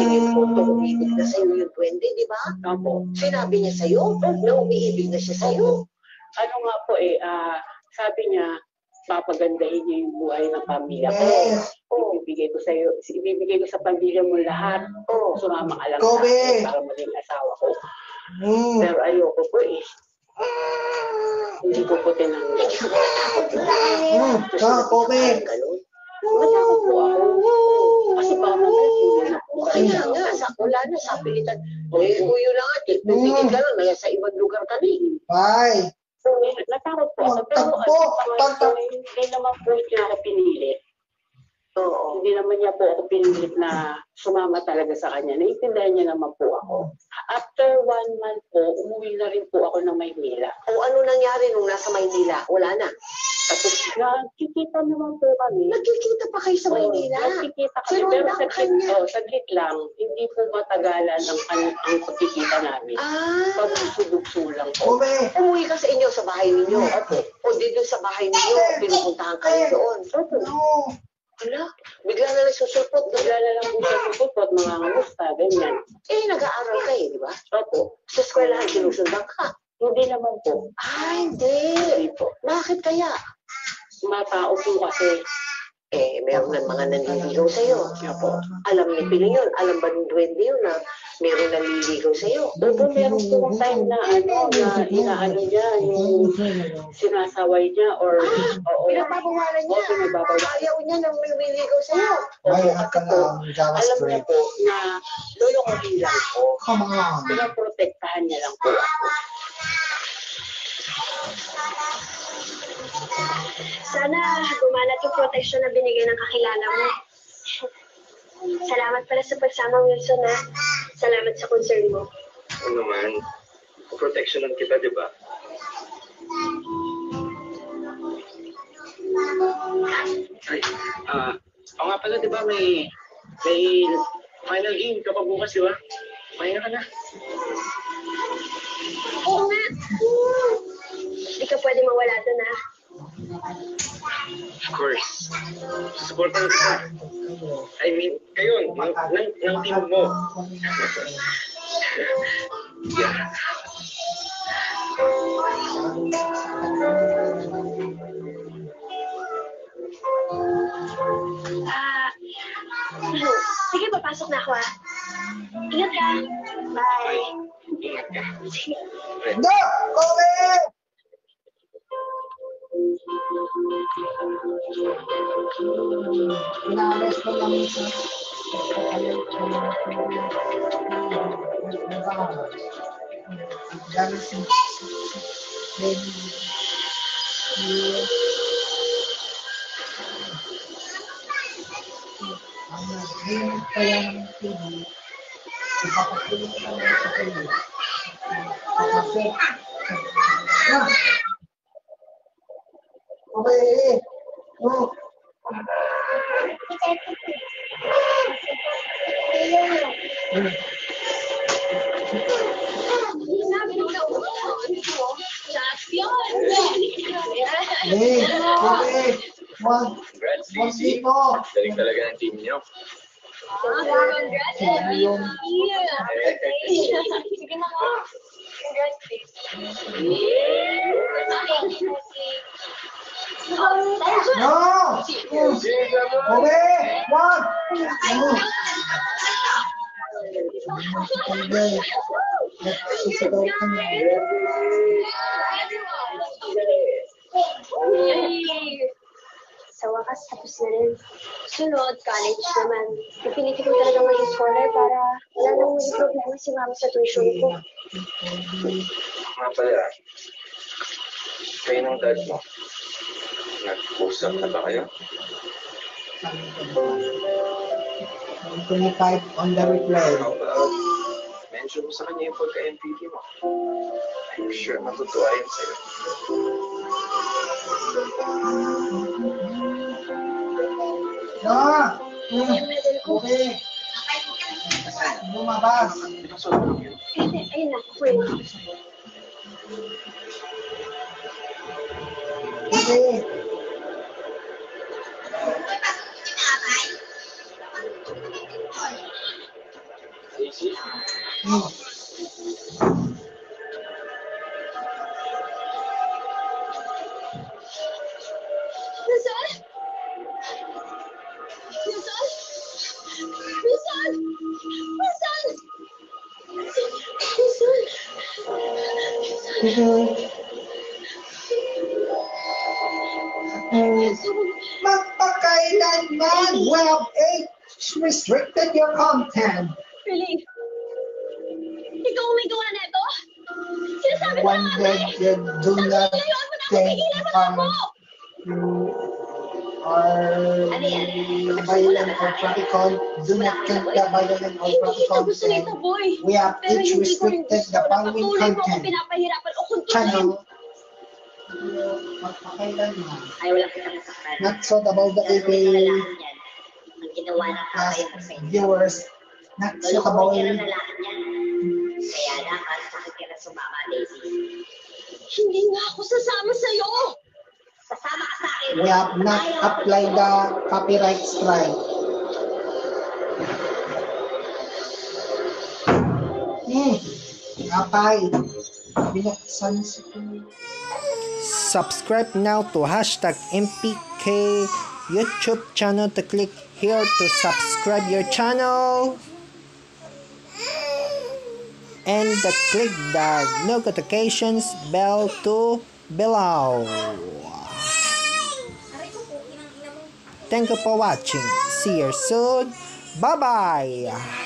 tingin ko ito, umiibig na sa'yo yung duwende, di ba? Opo. Sinabi niya sa'yo na umiibig na siya sa'yo. Ano nga po sabi niya, papagandahin niya yung buhay ng pamilya ko. Ibibigay ko sa'yo, ibibigay ko sa pamilya mo lahat. Sumama ka lang sa akin para maging asawa ko. Pero ayoko po eh. Hindi ko po tinanggap. Hindi ka natakot. Kobe. Matakot po ako. Kasi baka mamaya na po. Kaya nga, wala na sa pilitan. Uyo lang at pipigil ka lang, nasa ibang lugar ka na eh. Bye. So, natakot po ako. Pero hindi naman po niya ako pinilit. Hindi naman niya po ako pinilit na sumama talaga sa kanya. Naiintindihan niya naman po ako. After 1 month po, umuwi na rin po ako ng Maynila. O ano nangyari nung nasa Maynila? Wala na. Tapos nakikita naman po kami. Nagkikita pa kayo sa Maynila? Nakikita kami. Pero saglit lang. Hindi po matagalan ang pagkikita namin. Pagsusudugso lang po. Umuwi ka sa inyo, sa bahay ninyo. O dito sa bahay ninyo, pinupuntahan kayo doon. Wala. Bigla na lang susulpot. Bigla na lang po susulpot, mga kamusta, ganyan. Nag-aaral kayo, di ba? Opo. Sa eskwelahan, sinusundan ka. Hindi naman po. Hindi. Hindi po. Bakit kaya? Matao po kasi. Meron ng mga nanliligaw sa'yo. Opo. Alam ni Piling yun. Alam ba ng duwende yun na meron nanliligaw sa'yo? Opo, meron po time na inaano niya, yung sinasaway niya or Pinababawalan niya. Ayaw niya na may niligaw sa'yo. Alam niya po na lulukuhin lang po. Come on. Pinaprotektahan niya lang po ako. Sana gumanat yung protection na binigay ng kakilala mo. Salamat pala sa pagsama, Wilson, ha? Salamat sa concern mo. Ano naman, protectionan kita, di ba? Ay, oo nga pala, di ba, may final game ka pa bukas, di ba? Mahinga ka na. Oo nga. Hindi ka pwede mawala doon, ha? Of course. Supportan kita. I mean, kayo, ng team mo. Yeah. Sige, papasok na ako, ha? Ingat ka. Bye. Ingat ka. No! Kobe! Inalis ko lang ito. Okay. Oh. Hey, okay. Congrats, Casey. dito. Galing talaga ng team niyo. Congrats, sige na nga. Congrats, No! Okay, wag! Okay. Sisigaw ka na. Sa wakas, tapos na rin. Sunod, college naman. Napilitin ko talaga maging scholar para wala nang maging problema si mama sa tuition ko. Nga pala, kayo ng dad mo. Nag-usap na ba kayo? 25 on the reply. How about, mention mo sa kanya yung pagka-MPT mo. I'm sure matutuwa yun sa'yo. Ah! Okay. Lumabas. Ayun na, wait. Okay. Hmm. Rizal? Rizal? Rizal? Rizal? Magpakailanman, Web 8 restricted your content. Really? Ikaw ang may gawa na ito? Sinasabi ko When na nga ba you do not Layuan mo na ako! think Pigilan mo na ako! you are violent or practical, do not think the violent or Hindi kita practical gusto nito, boy. we have Pero each hindi ko rin restricted gusto the na following patuloy mo ako content pinapahirapan o kontrolin. channel. Magpakailanman. Ay, wala kitang nasaktan. Not so about the Gagawin ng EP lalaki yan. Ang ginawa ng tatay mo sa inyo. viewers, not so about Lulukuhin ka ng lalaki yan. Kaya na, para sa akin ka na sumama, Daisy. Hindi nga ako sasama sa'yo! Sasama ka sa akin. we have not applied the copyright strike. Apay. Binuksan si Subscribe now to #MPK YouTube channel to click here to subscribe your channel and click the notifications bell to below. Thank you for watching. See you soon. Bye bye.